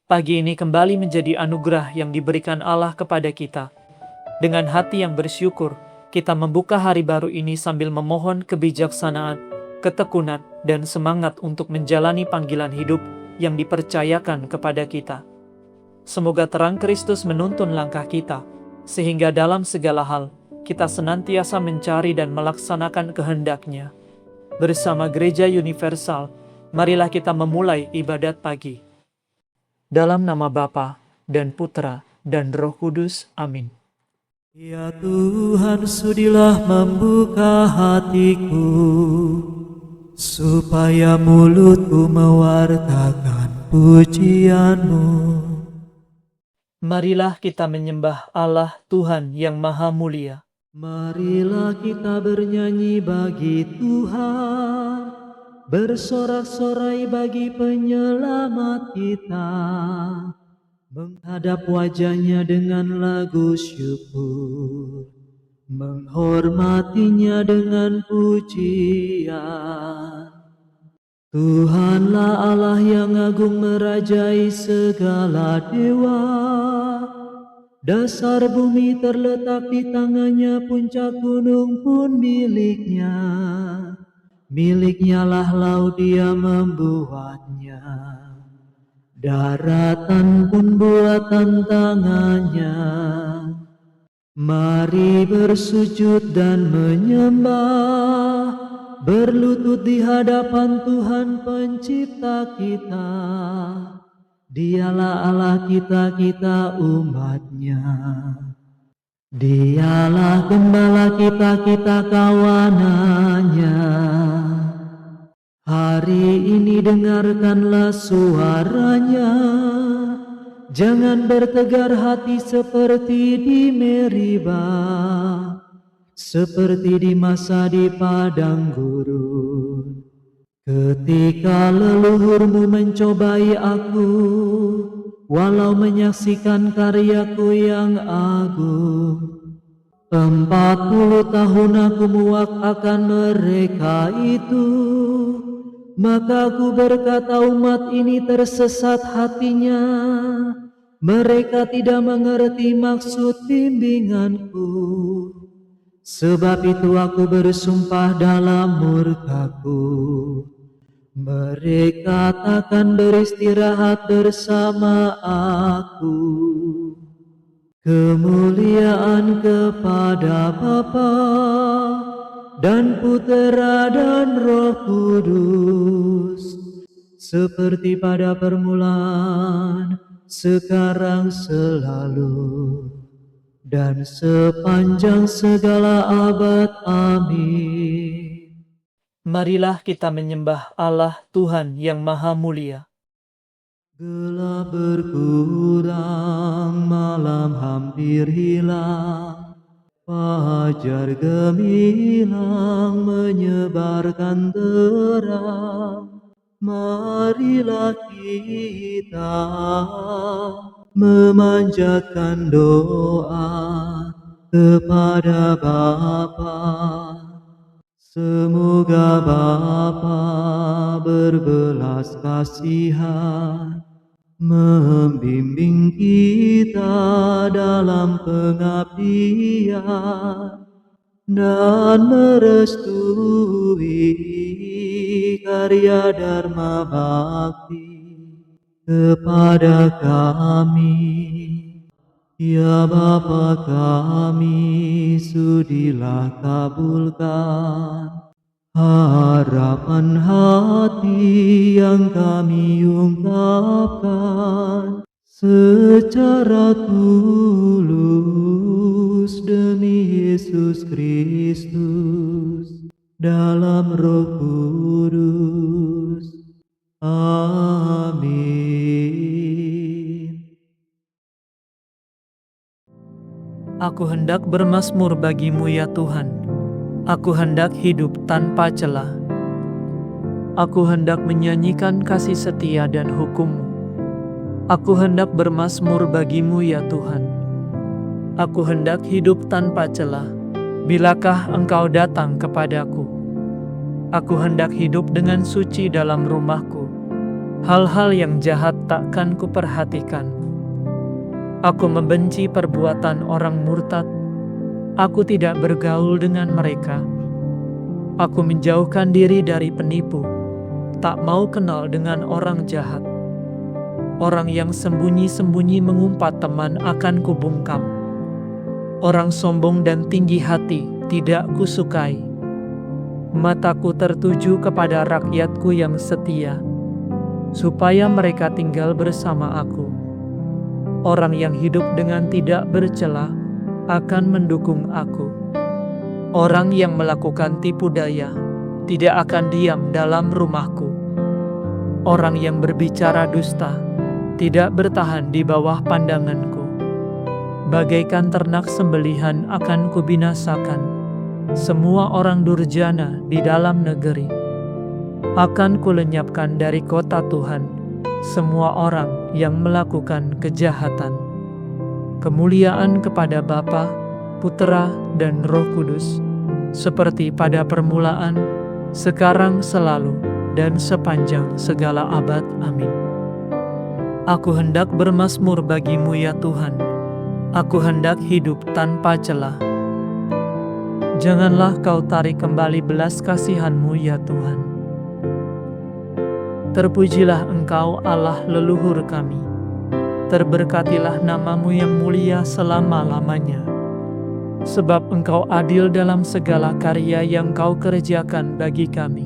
Pagi ini kembali menjadi anugerah yang diberikan Allah kepada kita. Dengan hati yang bersyukur, kita membuka hari baru ini sambil memohon kebijaksanaan, ketekunan, dan semangat untuk menjalani panggilan hidup yang dipercayakan kepada kita. Semoga terang Kristus menuntun langkah kita, sehingga dalam segala hal, kita senantiasa mencari dan melaksanakan kehendak-Nya. Bersama Gereja Universal, marilah kita memulai ibadat pagi. Dalam nama Bapa dan Putra dan Roh Kudus. Amin. Ya Tuhan, sudilah membuka hatiku, supaya mulutku mewartakan pujian-Mu. Marilah kita menyembah Allah Tuhan yang Maha Mulia. Marilah kita bernyanyi bagi Tuhan, bersorak-sorai bagi penyelamat kita, menghadap wajah-Nya dengan lagu syukur, menghormati-Nya dengan pujian. Tuhanlah Allah yang agung merajai segala dewa, dasar bumi terletak di tangan-Nya, puncak gunung pun milik-Nya. Milik-Nya lah laut, Dia membuatnya, daratan pun buatan tangan-Nya. Mari bersujud dan menyembah, berlutut di hadapan Tuhan pencipta kita. Dialah Allah kita, kita umat-Nya. Dialah gembala kita, kita kawanan-Nya. Hari ini dengarkanlah suara-Nya. Jangan bertegar hati seperti di Meribah, seperti di masa di padang gurun, ketika leluhurmu mencobai aku, walau menyaksikan karyaku yang agung. 40 tahun aku muak akan mereka itu, maka aku berkata umat ini tersesat hatinya. Mereka tidak mengerti maksud bimbinganku. Sebab itu aku bersumpah dalam murkaku, mereka takkan beristirahat bersama aku. Kemuliaan kepada Bapa dan Putera dan Roh Kudus, seperti pada permulaan, sekarang, selalu, dan sepanjang segala abad. Amin. Marilah kita menyembah Allah Tuhan yang Maha Mulia. Gelap berkurang, malam hampir hilang, fajar gemilang menyebarkan terang. Marilah kita memanjatkan doa kepada Bapa. Semoga Bapa berbelas kasihan, membimbing kita dalam pengabdian, dan merestui karya dharma bakti kepada kami. Ya Bapa kami, sudilah kabulkan harapan hati yang kami ungkapkan secara tulus demi Yesus Kristus dalam Roh Kudus. Amin. Aku hendak bermazmur bagi-Mu ya Tuhan. Aku hendak hidup tanpa celah. Aku hendak menyanyikan kasih setia dan hukum-Mu. Aku hendak bermazmur bagi-Mu ya Tuhan. Aku hendak hidup tanpa celah. Bilakah Engkau datang kepadaku? Aku hendak hidup dengan suci dalam rumah-Ku. Hal-hal yang jahat takkan kuperhatikan. Aku membenci perbuatan orang murtad. Aku tidak bergaul dengan mereka. Aku menjauhkan diri dari penipu, tak mau kenal dengan orang jahat. Orang yang sembunyi-sembunyi mengumpat teman akan kubungkam. Orang sombong dan tinggi hati tidak kusukai. Mataku tertuju kepada rakyatku yang setia, supaya mereka tinggal bersama aku. Orang yang hidup dengan tidak bercela akan mendukung aku. Orang yang melakukan tipu daya tidak akan diam dalam rumahku. Orang yang berbicara dusta tidak bertahan di bawah pandanganku. Bagaikan ternak sembelihan akan kubinasakan semua orang durjana di dalam negeri. Akan kulenyapkan dari kota Tuhan semua orang yang melakukan kejahatan. Kemuliaan kepada Bapa, Putera, dan Roh Kudus, seperti pada permulaan, sekarang, selalu, dan sepanjang segala abad. Amin. Aku hendak bermazmur bagimu ya Tuhan. Aku hendak hidup tanpa celah. Janganlah kau tarik kembali belas kasihan-Mu ya Tuhan. Terpujilah Engkau Allah leluhur kami. Terberkatilah nama-Mu yang mulia selama-lamanya. Sebab Engkau adil dalam segala karya yang Kau kerjakan bagi kami.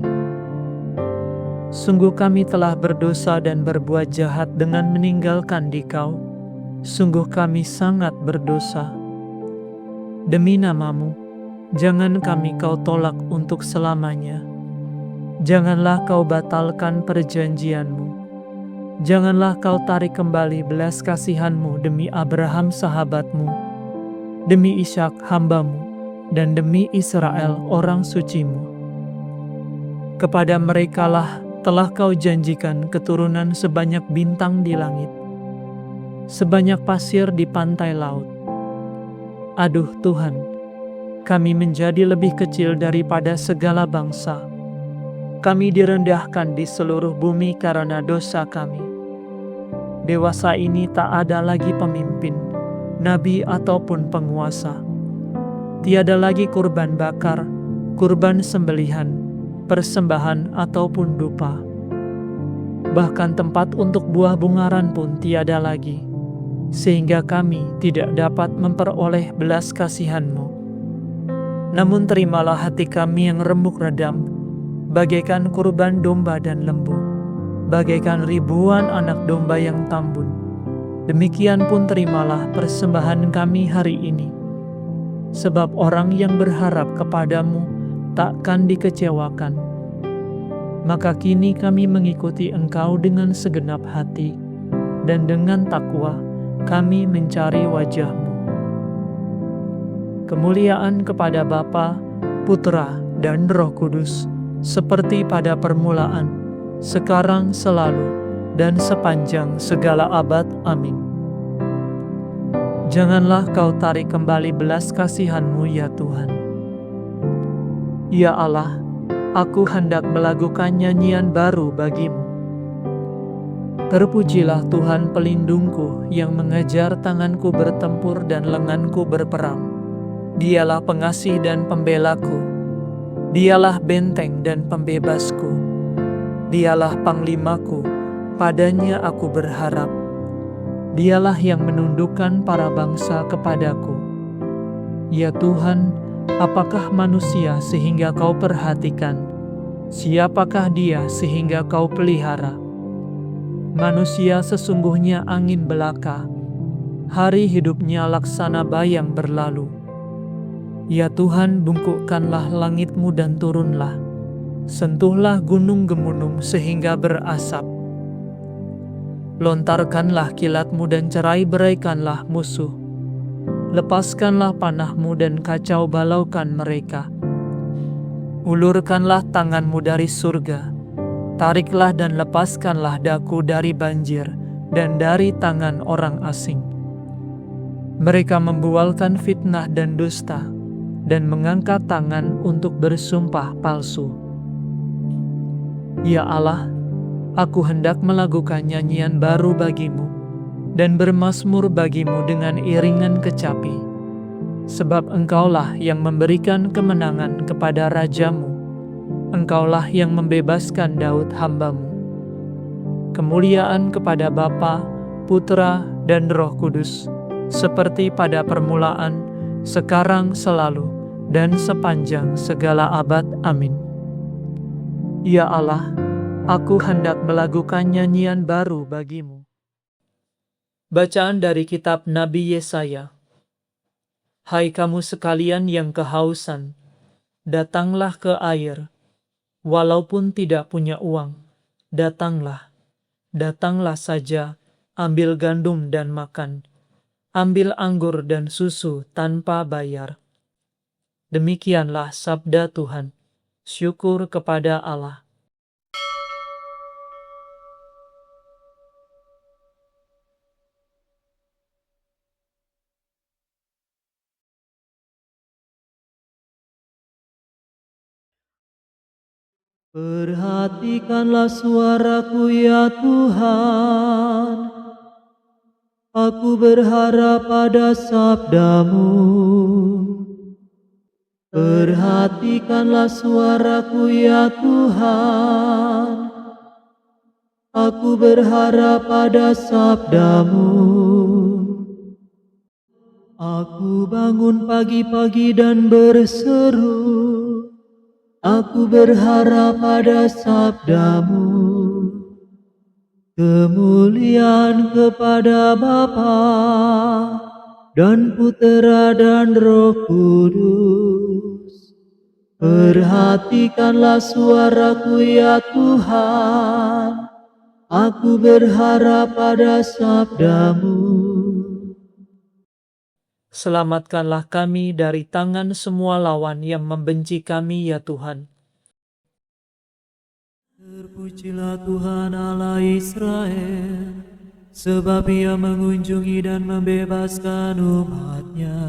Sungguh kami telah berdosa dan berbuat jahat dengan meninggalkan Dikau. Sungguh kami sangat berdosa. Demi nama-Mu, jangan kami Kau tolak untuk selamanya. Janganlah Kau batalkan perjanjian-Mu. Janganlah Kau tarik kembali belas kasihan-Mu demi Abraham sahabat-Mu, demi Ishak hamba-Mu, dan demi Israel orang suci-Mu. Kepada merekalah telah Kau janjikan keturunan sebanyak bintang di langit, sebanyak pasir di pantai laut. Aduh Tuhan, kami menjadi lebih kecil daripada segala bangsa. Kami direndahkan di seluruh bumi karena dosa kami. Dewasa ini tak ada lagi pemimpin, nabi ataupun penguasa. Tiada lagi kurban bakar, kurban sembelihan, persembahan ataupun dupa. Bahkan tempat untuk buah bungaran pun tiada lagi, sehingga kami tidak dapat memperoleh belas kasihan-Mu. Namun terimalah hati kami yang remuk redam, bagaikan kurban domba dan lembu, bagaikan ribuan anak domba yang tambun. Demikian pun terimalah persembahan kami hari ini. Sebab orang yang berharap kepadamu takkan dikecewakan. Maka kini kami mengikuti Engkau dengan segenap hati, dan dengan takwa kami mencari wajah-Mu. Kemuliaan kepada Bapa, Putera, dan Roh Kudus, seperti pada permulaan, sekarang, selalu, dan sepanjang segala abad. Amin. Janganlah Kau tarik kembali belas kasihan-Mu ya Tuhan. Ya Allah, aku hendak melakukan nyanyian baru bagi-Mu. Terpujilah Tuhan pelindungku yang mengajar tanganku bertempur dan lenganku berperang. Dialah pengasih dan pembelaku. Dialah benteng dan pembebasku. Dialah panglimaku, padanya aku berharap. Dialah yang menundukkan para bangsa kepadaku. Ya Tuhan, apakah manusia sehingga Kau perhatikan? Siapakah dia sehingga Kau pelihara? Manusia sesungguhnya angin belaka, hari hidupnya laksana bayang berlalu. Ya Tuhan, bungkukkanlah langit-Mu dan turunlah. Sentuhlah gunung gemunung sehingga berasap. Lontarkanlah kilat-Mu dan cerai-beraikanlah musuh. Lepaskanlah panah-Mu dan kacau balaukan mereka. Ulurkanlah tangan-Mu dari surga. Tariklah dan lepaskanlah daku dari banjir dan dari tangan orang asing. Mereka membualkan fitnah dan dusta, dan mengangkat tangan untuk bersumpah palsu. Ya Allah, Aku hendak melakukan nyanyian baru bagimu, dan bermazmur bagimu dengan iringan kecapi. Sebab Engkaulah yang memberikan kemenangan kepada rajamu, Engkaulah yang membebaskan Daud hamba-Mu. Kemuliaan kepada Bapa, Putra, dan Roh Kudus, seperti pada permulaan, sekarang, selalu, dan sepanjang segala abad. Amin. Ya Allah, aku hendak melakukan nyanyian baru bagimu. Bacaan dari kitab Nabi Yesaya. Hai kamu sekalian yang kehausan, datanglah ke air. Walaupun tidak punya uang, datanglah. Datanglah saja, ambil gandum dan makan. Ambil anggur dan susu tanpa bayar. Demikianlah sabda Tuhan. Syukur kepada Allah. Perhatikanlah suaraku ya Tuhan, aku berharap pada sabda-Mu. Perhatikanlah suaraku ya Tuhan, aku berharap pada sabda-Mu. Aku bangun pagi-pagi dan berseru, aku berharap pada sabda-Mu. Kemuliaan kepada Bapa dan Putera dan Roh Kudus. Perhatikanlah suaraku ya Tuhan, aku berharap pada sabda-Mu. Selamatkanlah kami dari tangan semua lawan yang membenci kami, ya Tuhan. Terpujilah Tuhan Allah Israel, sebab Ia mengunjungi dan membebaskan umat-Nya.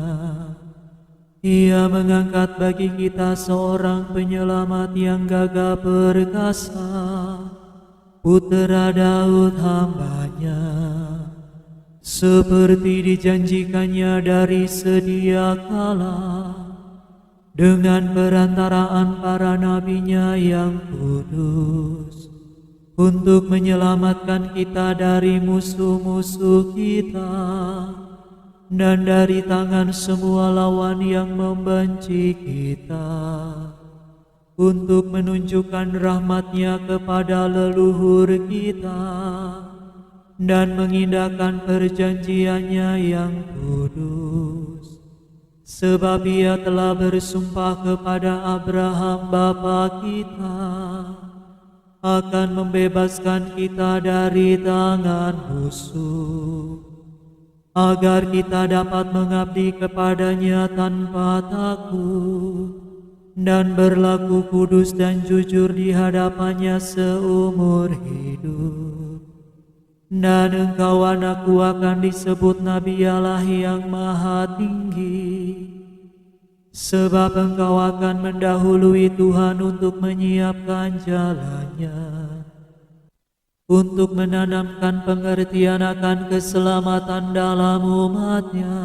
Ia mengangkat bagi kita seorang penyelamat yang gagah perkasa, Putera Daud hamba-Nya. Seperti dijanjikannya dari sedia kala, dengan perantaraan para nabi-Nya yang kudus, untuk menyelamatkan kita dari musuh-musuh kita, dan dari tangan semua lawan yang membenci kita, untuk menunjukkan rahmat-Nya kepada leluhur kita, dan mengindahkan perjanjian-Nya yang kudus. Sebab Ia telah bersumpah kepada Abraham bapa kita, akan membebaskan kita dari tangan musuh, agar kita dapat mengabdi kepada-Nya tanpa takut, dan berlaku kudus dan jujur di hadapan-Nya seumur hidup. Dan engkau anakku akan disebut Nabi Allah yang Maha Tinggi, sebab engkau akan mendahului Tuhan untuk menyiapkan jalan-Nya, untuk menanamkan pengertian akan keselamatan dalam umat-Nya,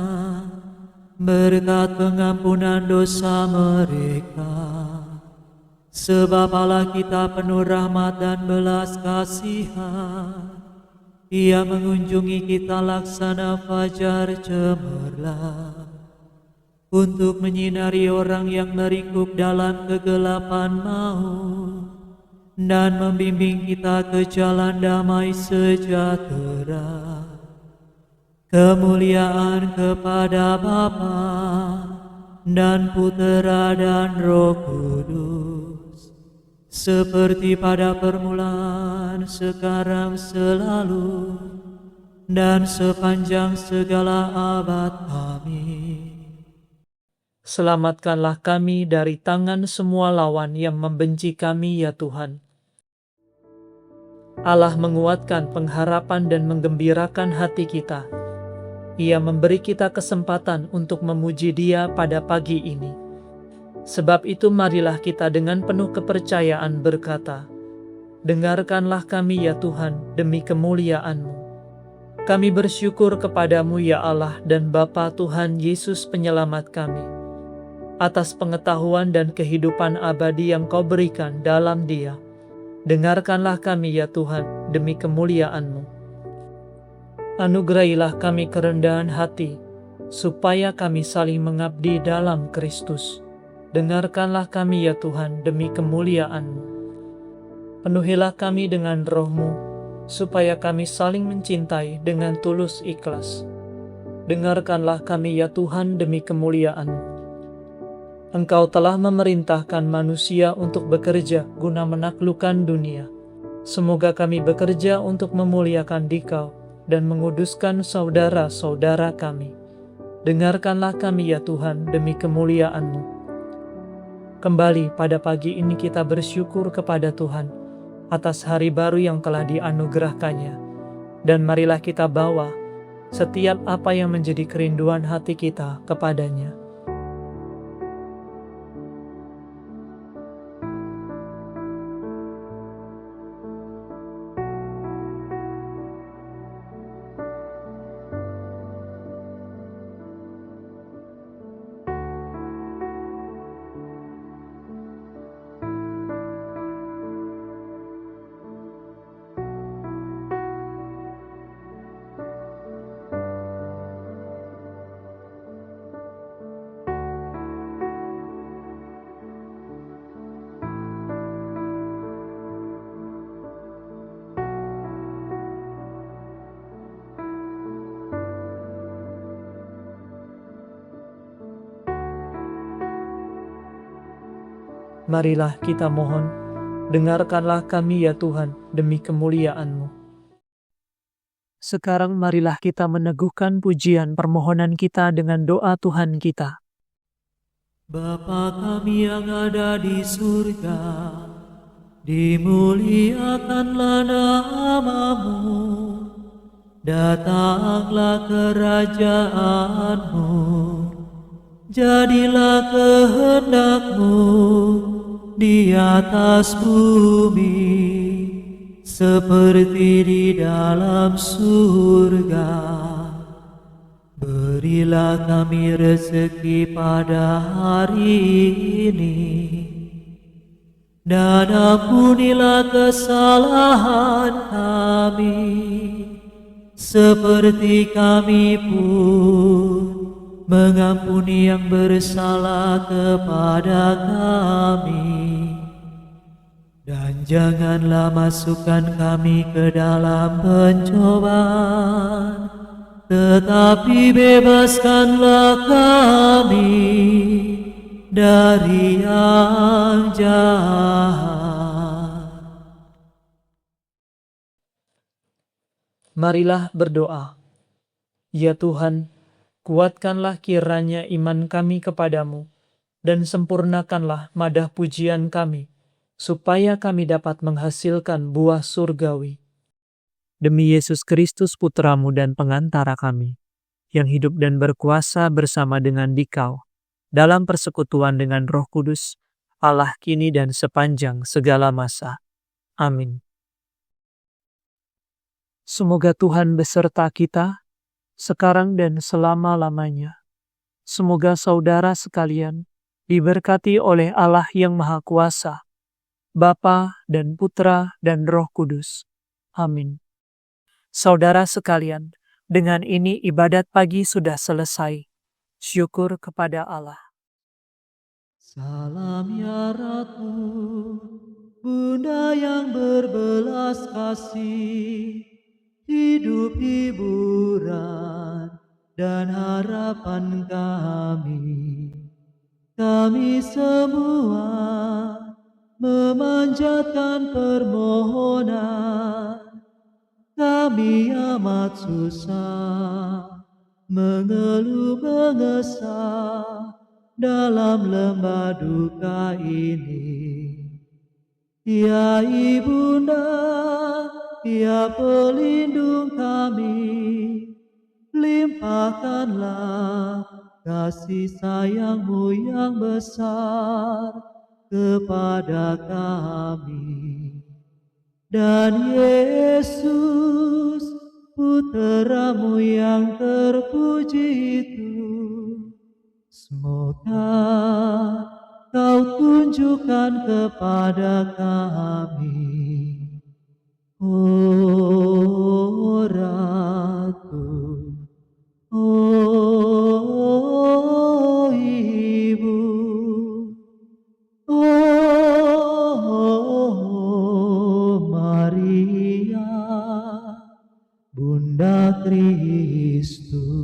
berkat pengampunan dosa mereka. Sebab Allah kita penuh rahmat dan belas kasihan, Ia mengunjungi kita laksana fajar cemerlang, untuk menyinari orang yang meringkuk dalam kegelapan maut, dan membimbing kita ke jalan damai sejahtera. Kemuliaan kepada Bapa dan Putera dan Roh Kudus, seperti pada permulaan, sekarang, selalu, dan sepanjang segala abad. Amin. Selamatkanlah kami dari tangan semua lawan yang membenci kami, ya Tuhan. Allah menguatkan pengharapan dan menggembirakan hati kita. Ia memberi kita kesempatan untuk memuji Dia pada pagi ini. Sebab itu marilah kita dengan penuh kepercayaan berkata, Dengarkanlah kami ya Tuhan demi kemuliaan-Mu. Kami bersyukur kepadamu ya Allah dan Bapa Tuhan Yesus penyelamat kami, atas pengetahuan dan kehidupan abadi yang Kau berikan dalam Dia. Dengarkanlah kami ya Tuhan demi kemuliaan-Mu. Anugerahilah kami kerendahan hati, supaya kami saling mengabdi dalam Kristus. Dengarkanlah kami ya Tuhan demi kemuliaan-Mu. Penuhilah kami dengan Roh-Mu, supaya kami saling mencintai dengan tulus ikhlas. Dengarkanlah kami ya Tuhan demi kemuliaan-Mu. Engkau telah memerintahkan manusia untuk bekerja guna menaklukkan dunia. Semoga kami bekerja untuk memuliakan Dikau dan menguduskan saudara-saudara kami. Dengarkanlah kami ya Tuhan demi kemuliaan-Mu. Kembali pada pagi ini kita bersyukur kepada Tuhan atas hari baru yang telah dianugerahkannya. Dan marilah kita bawa setiap apa yang menjadi kerinduan hati kita kepadanya. Marilah kita mohon, dengarkanlah kami ya Tuhan demi kemuliaan-Mu. Sekarang marilah kita meneguhkan pujian permohonan kita dengan doa Tuhan kita. Bapa kami yang ada di surga, dimuliakanlah nama-Mu, datanglah kerajaan-Mu, jadilah kehendak-Mu di atas bumi, seperti di dalam surga. Berilah kami rezeki pada hari ini, dan ampunilah kesalahan kami, seperti kami pun mengampuni yang bersalah kepada kami. Dan janganlah masukkan kami ke dalam pencobaan, tetapi bebaskanlah kami dari yang jahat. Marilah berdoa. Ya Tuhan, kuatkanlah kiranya iman kami kepadamu, dan sempurnakanlah madah pujian kami, supaya kami dapat menghasilkan buah surgawi. Demi Yesus Kristus Putra-Mu dan pengantara kami, yang hidup dan berkuasa bersama dengan Dikau, dalam persekutuan dengan Roh Kudus, Allah kini dan sepanjang segala masa. Amin. Semoga Tuhan beserta kita, sekarang dan selama-lamanya. Semoga saudara sekalian diberkati oleh Allah yang Maha Kuasa, Bapa dan Putra dan Roh Kudus. Amin. Saudara sekalian, dengan ini ibadat pagi sudah selesai. Syukur kepada Allah. Salam ya Ratu, Bunda yang berbelas kasih, hidup hiburan dan harapan kami. Kami semua memanjatkan permohonan, kami amat susah, mengeluh mengesah dalam lembah duka ini. Ya Ibunda, ya pelindung kami, limpahkanlah kasih sayang-Mu yang besar kepada kami. Dan Yesus, Putra-Mu yang terpuji itu, semoga Kau tunjukkan kepada kami, oh Ratu, oh Ibu, oh Maria, Bunda Kristus.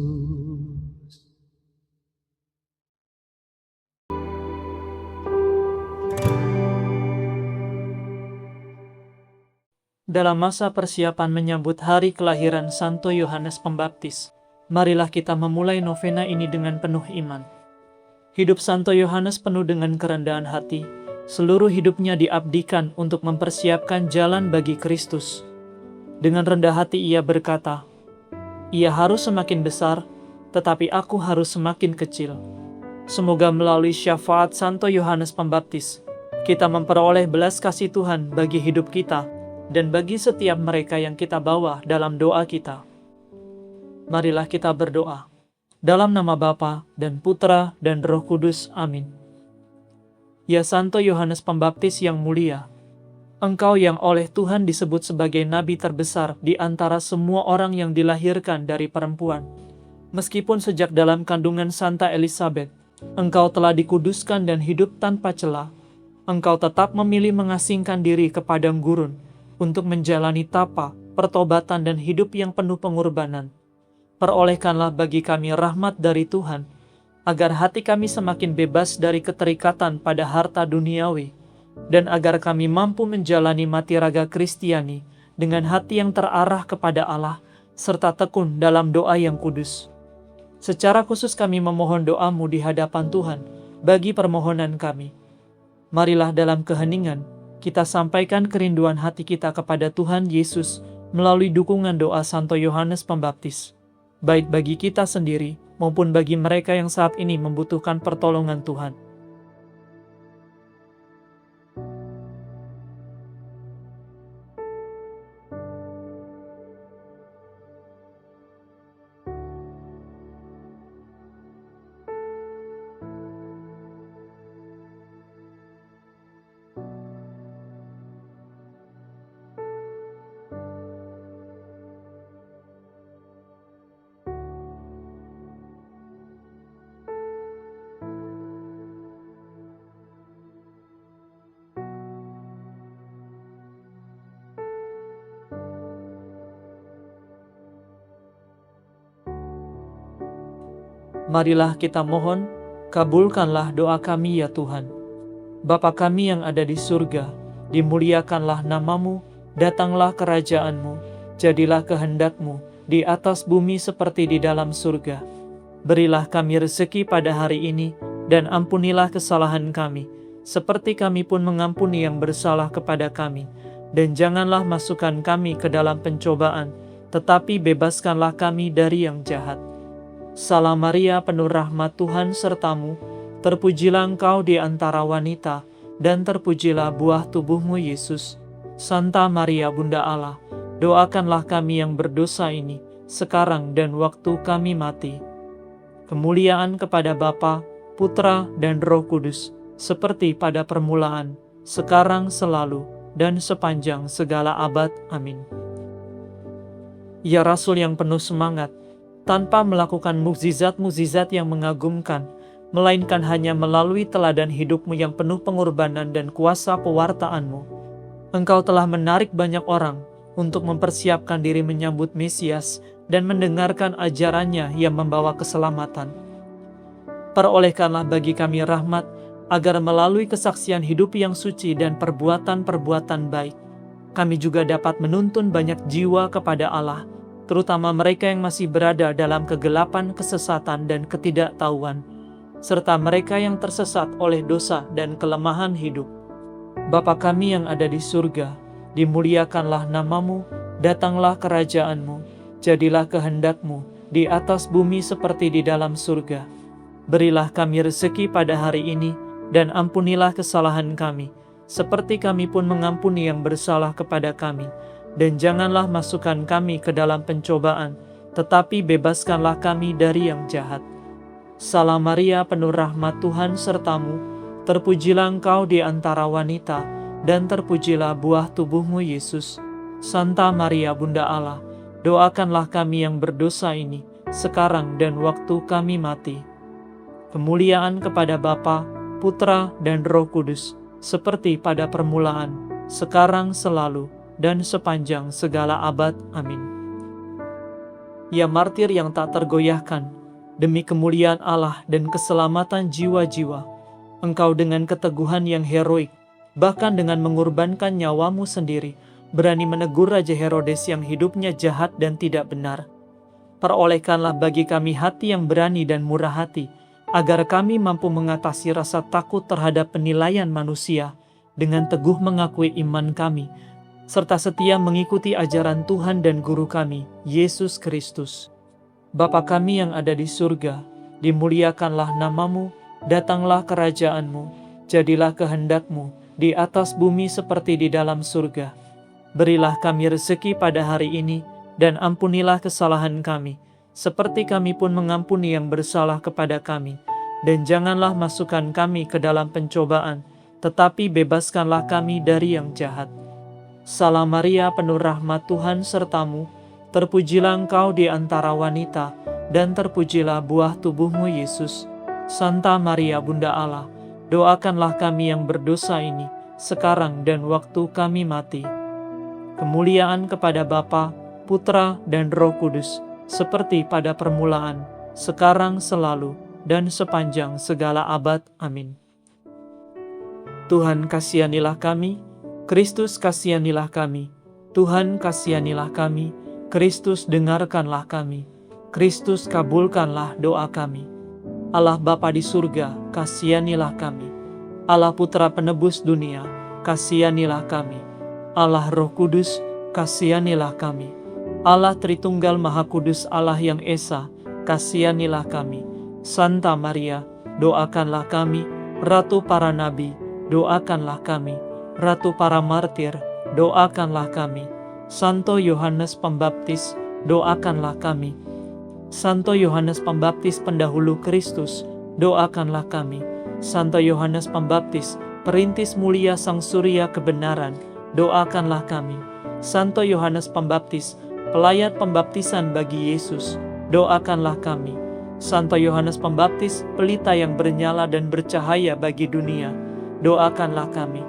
Dalam masa persiapan menyambut hari kelahiran Santo Yohanes Pembaptis, marilah kita memulai novena ini dengan penuh iman. Hidup Santo Yohanes penuh dengan kerendahan hati, seluruh hidupnya diabdikan untuk mempersiapkan jalan bagi Kristus. Dengan rendah hati ia berkata, "Ia harus semakin besar, tetapi aku harus semakin kecil." Semoga melalui syafaat Santo Yohanes Pembaptis, kita memperoleh belas kasih Tuhan bagi hidup kita, dan bagi setiap mereka yang kita bawa dalam doa kita. Marilah kita berdoa. Dalam nama Bapa dan Putra dan Roh Kudus. Amin. Ya Santo Yohanes Pembaptis yang mulia, Engkau yang oleh Tuhan disebut sebagai nabi terbesar di antara semua orang yang dilahirkan dari perempuan. Meskipun sejak dalam kandungan Santa Elizabeth, Engkau telah dikuduskan dan hidup tanpa celah, Engkau tetap memilih mengasingkan diri ke padang gurun, untuk menjalani tapa, pertobatan dan hidup yang penuh pengorbanan. Perolehkanlah bagi kami rahmat dari Tuhan, agar hati kami semakin bebas dari keterikatan pada harta duniawi, dan agar kami mampu menjalani mati raga Kristiani dengan hati yang terarah kepada Allah, serta tekun dalam doa yang kudus. Secara khusus kami memohon doa-Mu di hadapan Tuhan, bagi permohonan kami. Marilah dalam keheningan, kita sampaikan kerinduan hati kita kepada Tuhan Yesus melalui dukungan doa Santo Yohanes Pembaptis, baik bagi kita sendiri maupun bagi mereka yang saat ini membutuhkan pertolongan Tuhan. Marilah kita mohon, kabulkanlah doa kami ya Tuhan. Bapa kami yang ada di surga, dimuliakanlah nama-Mu, datanglah kerajaan-Mu, jadilah kehendak-Mu di atas bumi seperti di dalam surga. Berilah kami rezeki pada hari ini, dan ampunilah kesalahan kami, seperti kami pun mengampuni yang bersalah kepada kami. Dan janganlah masukkan kami ke dalam pencobaan, tetapi bebaskanlah kami dari yang jahat. Salam Maria, penuh rahmat Tuhan serta-Mu, terpujilah Engkau di antara wanita, dan terpujilah buah tubuh-Mu Yesus. Santa Maria Bunda Allah, doakanlah kami yang berdosa ini, sekarang dan waktu kami mati. Kemuliaan kepada Bapa, Putra, dan Roh Kudus, seperti pada permulaan, sekarang, selalu, dan sepanjang segala abad. Amin. Ya Rasul yang penuh semangat, tanpa melakukan mukjizat-mukjizat yang mengagumkan, melainkan hanya melalui teladan hidup-Mu yang penuh pengorbanan dan kuasa pewartaan-Mu, Engkau telah menarik banyak orang untuk mempersiapkan diri menyambut Mesias dan mendengarkan ajarannya yang membawa keselamatan. Perolehkanlah bagi kami rahmat, agar melalui kesaksian hidup yang suci dan perbuatan-perbuatan baik, kami juga dapat menuntun banyak jiwa kepada Allah, terutama mereka yang masih berada dalam kegelapan, kesesatan, dan ketidaktahuan, serta mereka yang tersesat oleh dosa dan kelemahan hidup. Bapa kami yang ada di surga, dimuliakanlah nama-Mu, datanglah kerajaan-Mu, jadilah kehendak-Mu di atas bumi seperti di dalam surga. Berilah kami rezeki pada hari ini, dan ampunilah kesalahan kami, seperti kami pun mengampuni yang bersalah kepada kami. Dan janganlah masukkan kami ke dalam pencobaan, tetapi bebaskanlah kami dari yang jahat. Salam Maria, penuh rahmat, Tuhan sertamu, terpujilah engkau di antara wanita, dan terpujilah buah tubuhmu Yesus. Santa Maria Bunda Allah, doakanlah kami yang berdosa ini, sekarang dan waktu kami mati. Kemuliaan kepada Bapa, Putra, dan Roh Kudus, seperti pada permulaan, sekarang, selalu, dan sepanjang segala abad. Amin. Ya martir yang tak tergoyahkan, demi kemuliaan Allah dan keselamatan jiwa-jiwa, engkau dengan keteguhan yang heroik, bahkan dengan mengorbankan nyawamu sendiri, berani menegur Raja Herodes yang hidupnya jahat dan tidak benar. Perolehkanlah bagi kami hati yang berani dan murah hati, agar kami mampu mengatasi rasa takut terhadap penilaian manusia, dengan teguh mengakui iman kami, serta setia mengikuti ajaran Tuhan dan Guru kami, Yesus Kristus. Bapa kami yang ada di surga, dimuliakanlah namamu, datanglah kerajaanmu, jadilah kehendak-Mu, di atas bumi seperti di dalam surga. Berilah kami rezeki pada hari ini, dan ampunilah kesalahan kami, seperti kami pun mengampuni yang bersalah kepada kami. Dan janganlah masukkan kami ke dalam pencobaan, tetapi bebaskanlah kami dari yang jahat. Salam Maria, penuh rahmat, Tuhan sertamu, terpujilah engkau di antara wanita, dan terpujilah buah tubuhmu Yesus. Santa Maria Bunda Allah, doakanlah kami yang berdosa ini, sekarang dan waktu kami mati. Kemuliaan kepada Bapa, Putra, dan Roh Kudus, seperti pada permulaan, sekarang, selalu, dan sepanjang segala abad. Amin. Tuhan kasihanilah kami, Kristus kasihanilah kami, Tuhan kasihanilah kami, Kristus dengarkanlah kami, Kristus kabulkanlah doa kami. Allah Bapa di surga, kasihanilah kami. Allah Putra penebus dunia, kasihanilah kami. Allah Roh Kudus, kasihanilah kami. Allah Tritunggal Maha Kudus, Allah yang Esa, kasihanilah kami. Santa Maria, doakanlah kami. Ratu para Nabi, doakanlah kami. Ratu para martir, doakanlah kami. Santo Yohanes Pembaptis, doakanlah kami. Santo Yohanes Pembaptis pendahulu Kristus, doakanlah kami. Santo Yohanes Pembaptis, perintis mulia Sang Surya kebenaran, doakanlah kami. Santo Yohanes Pembaptis, pelayat pembaptisan bagi Yesus, doakanlah kami. Santo Yohanes Pembaptis, pelita yang bernyala dan bercahaya bagi dunia, doakanlah kami.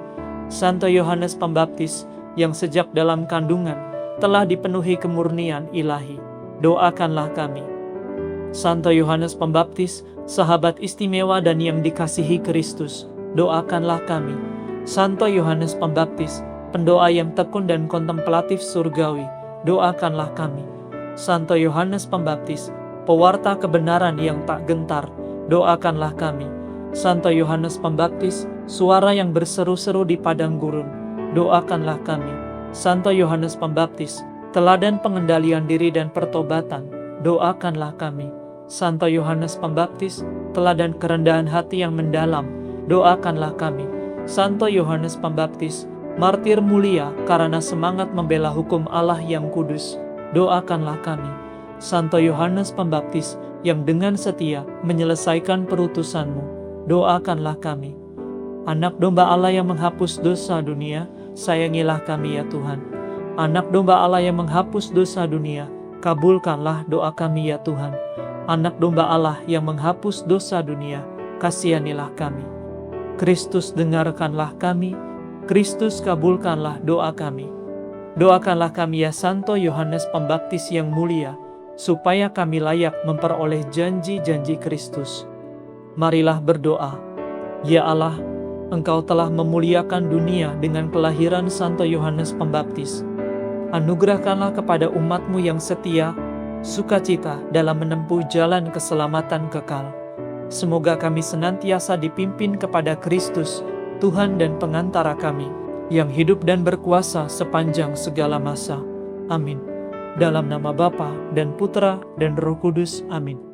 Santo Yohanes Pembaptis, yang sejak dalam kandungan telah dipenuhi kemurnian ilahi, doakanlah kami. Santo Yohanes Pembaptis, sahabat istimewa dan yang dikasihi Kristus, doakanlah kami. Santo Yohanes Pembaptis, pendoa yang tekun dan kontemplatif surgawi, doakanlah kami. Santo Yohanes Pembaptis, pewarta kebenaran yang tak gentar, doakanlah kami. Santo Yohanes Pembaptis, suara yang berseru-seru di padang gurun, doakanlah kami. Santo Yohanes Pembaptis, teladan pengendalian diri dan pertobatan, doakanlah kami. Santo Yohanes Pembaptis, teladan kerendahan hati yang mendalam, doakanlah kami. Santo Yohanes Pembaptis, martir mulia karena semangat membela hukum Allah yang kudus, doakanlah kami. Santo Yohanes Pembaptis, yang dengan setia menyelesaikan perutusan-Mu, doakanlah kami. Anak domba Allah yang menghapus dosa dunia, sayangilah kami ya Tuhan. Anak domba Allah yang menghapus dosa dunia, kabulkanlah doa kami ya Tuhan. Anak domba Allah yang menghapus dosa dunia, kasihanilah kami. Kristus dengarkanlah kami, Kristus kabulkanlah doa kami. Doakanlah kami ya Santo Yohanes Pembaptis yang mulia, supaya kami layak memperoleh janji-janji Kristus. Marilah berdoa. Ya Allah, Engkau telah memuliakan dunia dengan kelahiran Santo Yohanes Pembaptis. Anugerahkanlah kepada umat-Mu yang setia, sukacita dalam menempuh jalan keselamatan kekal. Semoga kami senantiasa dipimpin kepada Kristus, Tuhan dan pengantara kami, yang hidup dan berkuasa sepanjang segala masa. Amin. Dalam nama Bapa dan Putra dan Roh Kudus. Amin.